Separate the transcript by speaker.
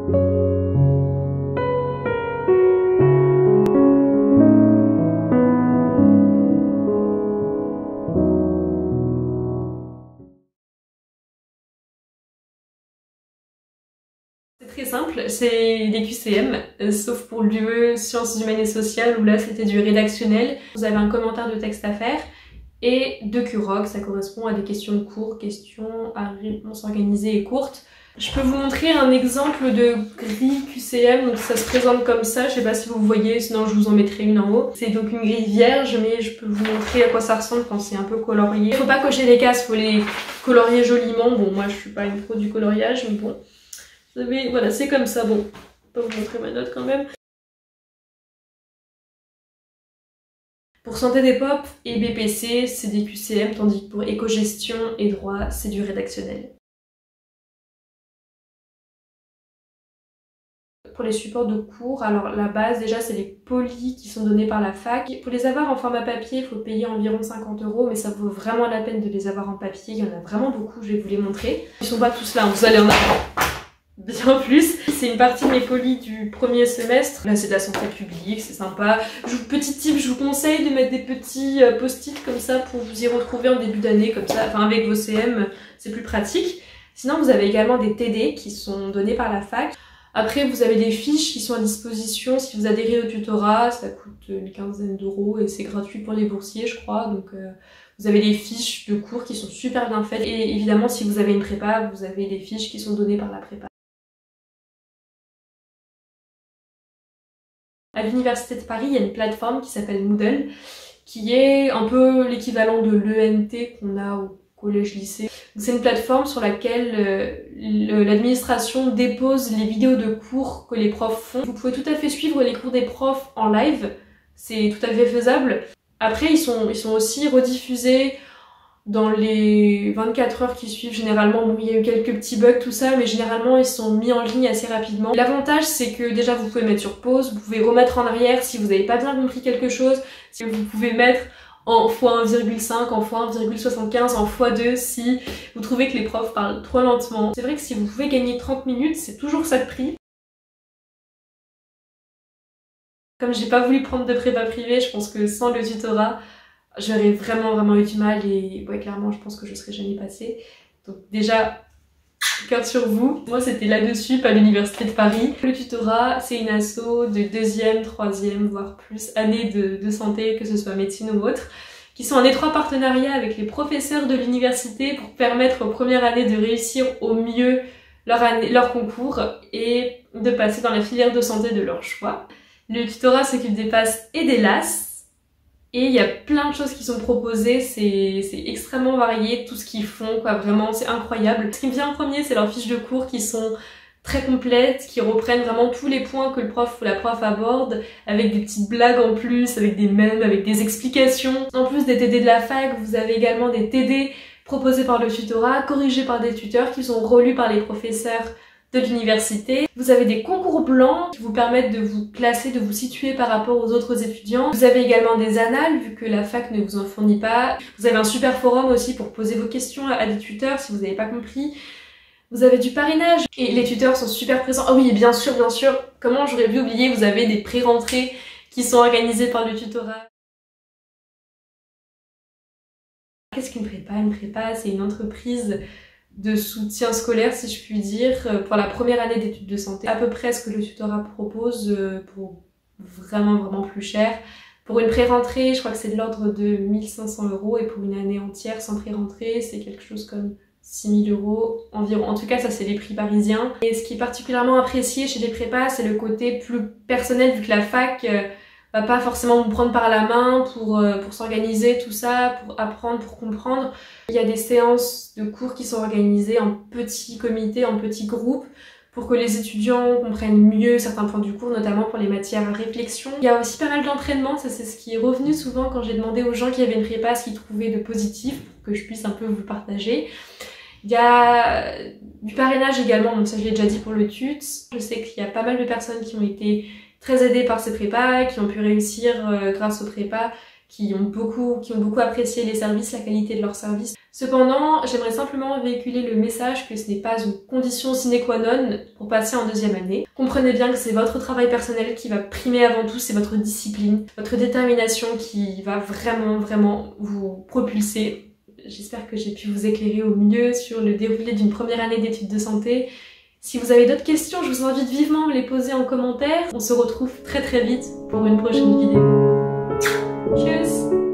Speaker 1: C'est très simple, c'est des QCM, sauf pour l'UE Sciences humaines et sociales où là c'était du rédactionnel. Vous avez un commentaire de texte à faire et 2 QROC, ça correspond à des questions de cours, questions à réponse organisée et courte. Je peux vous montrer un exemple de grille QCM, donc ça se présente comme ça, je sais pas si vous voyez, sinon je vous en mettrai une en haut. C'est donc une grille vierge, mais je peux vous montrer à quoi ça ressemble quand c'est un peu colorié. Faut pas cocher les cases, faut les colorier joliment. Bon, moi je suis pas une pro du coloriage, mais bon. Vous savez, voilà, c'est comme ça, bon, je vais pas vous montrer ma note quand même. Pour santé des POP et BPC, c'est des QCM, tandis que pour éco-gestion et droit, c'est du rédactionnel. Pour les supports de cours, alors la base déjà c'est les polis qui sont donnés par la fac. Pour les avoir en format papier, il faut payer environ 50 €, mais ça vaut vraiment la peine de les avoir en papier, il y en a vraiment beaucoup, je vais vous les montrer. Ils sont pas tous là, vous allez en avoir bien plus. C'est une partie de mes polis du premier semestre. Là c'est de la santé publique, c'est sympa. Petit tip, je vous conseille de mettre des petits post-it comme ça pour vous y retrouver en début d'année, comme ça, enfin avec vos CM, c'est plus pratique. Sinon vous avez également des TD qui sont donnés par la fac. Après, vous avez des fiches qui sont à disposition si vous adhérez au tutorat, ça coûte une quinzaine d'euros et c'est gratuit pour les boursiers, je crois. Donc, vous avez des fiches de cours qui sont super bien faites. Et évidemment, si vous avez une prépa, vous avez des fiches qui sont données par la prépa. À l'Université de Paris, il y a une plateforme qui s'appelle Moodle, qui est un peu l'équivalent de l'ENT qu'on a au collège-lycée. C'est une plateforme sur laquelle l'administration dépose les vidéos de cours que les profs font. Vous pouvez tout à fait suivre les cours des profs en live, c'est tout à fait faisable. Après, ils sont aussi rediffusés dans les 24 heures qui suivent généralement. Bon, il y a eu quelques petits bugs, tout ça, mais généralement ils sont mis en ligne assez rapidement. L'avantage, c'est que déjà vous pouvez mettre sur pause, vous pouvez remettre en arrière si vous n'avez pas bien compris quelque chose, vous pouvez mettre en x1,5, en x1,75, en x2 si vous trouvez que les profs parlent trop lentement. C'est vrai que si vous pouvez gagner 30 minutes, c'est toujours ça de prix. Comme j'ai pas voulu prendre de prépa privée, je pense que sans le tutorat, j'aurais vraiment eu du mal et ouais, clairement, je pense que je serais jamais passée. Donc déjà, cœur sur vous. Moi, c'était là-dessus, pas l'Université de Paris. Le tutorat, c'est une asso de 2e, 3e, voire plus année de santé, que ce soit médecine ou autre, qui sont en étroit partenariat avec les professeurs de l'université pour permettre aux premières années de réussir au mieux leur concours et de passer dans la filière de santé de leur choix. Le tutorat s'occupe des passes et des LAS. Et il y a plein de choses qui sont proposées, c'est extrêmement varié, tout ce qu'ils font, quoi, vraiment, c'est incroyable. Ce qui me vient en premier, c'est leurs fiches de cours qui sont très complètes, qui reprennent vraiment tous les points que le prof ou la prof aborde, avec des petites blagues en plus, avec des mèmes, avec des explications. En plus des TD de la fac, vous avez également des TD proposés par le tutorat, corrigés par des tuteurs, qui sont relus par les professeurs de l'université. Vous avez des concours blancs qui vous permettent de vous classer, de vous situer par rapport aux autres étudiants. Vous avez également des annales vu que la fac ne vous en fournit pas. Vous avez un super forum aussi pour poser vos questions à des tuteurs si vous n'avez pas compris. Vous avez du parrainage et les tuteurs sont super présents. Ah oui, et bien sûr, comment j'aurais pu oublier, vous avez des pré-rentrées qui sont organisées par le tutorat. Qu'est-ce qu'une prépa? Une prépa, c'est une entreprise de soutien scolaire, si je puis dire, pour la première année d'études de santé. À peu près ce que le tutorat propose pour vraiment plus cher. Pour une pré-rentrée, je crois que c'est de l'ordre de 1 500 € et pour une année entière sans pré-rentrée, c'est quelque chose comme 6 000 € environ. En tout cas, ça c'est les prix parisiens. Et ce qui est particulièrement apprécié chez les prépas, c'est le côté plus personnel vu que la fac va pas forcément vous prendre par la main pour s'organiser, tout ça, pour apprendre, pour comprendre. Il y a des séances de cours qui sont organisées en petits comités, en petits groupes, pour que les étudiants comprennent mieux certains points du cours, notamment pour les matières à réflexion. Il y a aussi pas mal d'entraînement, ça c'est ce qui est revenu souvent quand j'ai demandé aux gens qui avaient une prépa ce qu'ils trouvaient de positif, pour que je puisse un peu vous partager. Il y a du parrainage également, donc ça je l'ai déjà dit pour le TUT. Je sais qu'il y a pas mal de personnes qui ont été très aidées par ces prépas, qui ont pu réussir grâce aux prépas, qui ont beaucoup apprécié les services, la qualité de leurs services. Cependant, j'aimerais simplement véhiculer le message que ce n'est pas une condition sine qua non pour passer en deuxième année. Comprenez bien que c'est votre travail personnel qui va primer avant tout, c'est votre discipline, votre détermination qui va vraiment vous propulser. J'espère que j'ai pu vous éclairer au mieux sur le déroulé d'une première année d'études de santé. Si vous avez d'autres questions, je vous invite vivement à me les poser en commentaire. On se retrouve très vite pour une prochaine vidéo. Tchuss!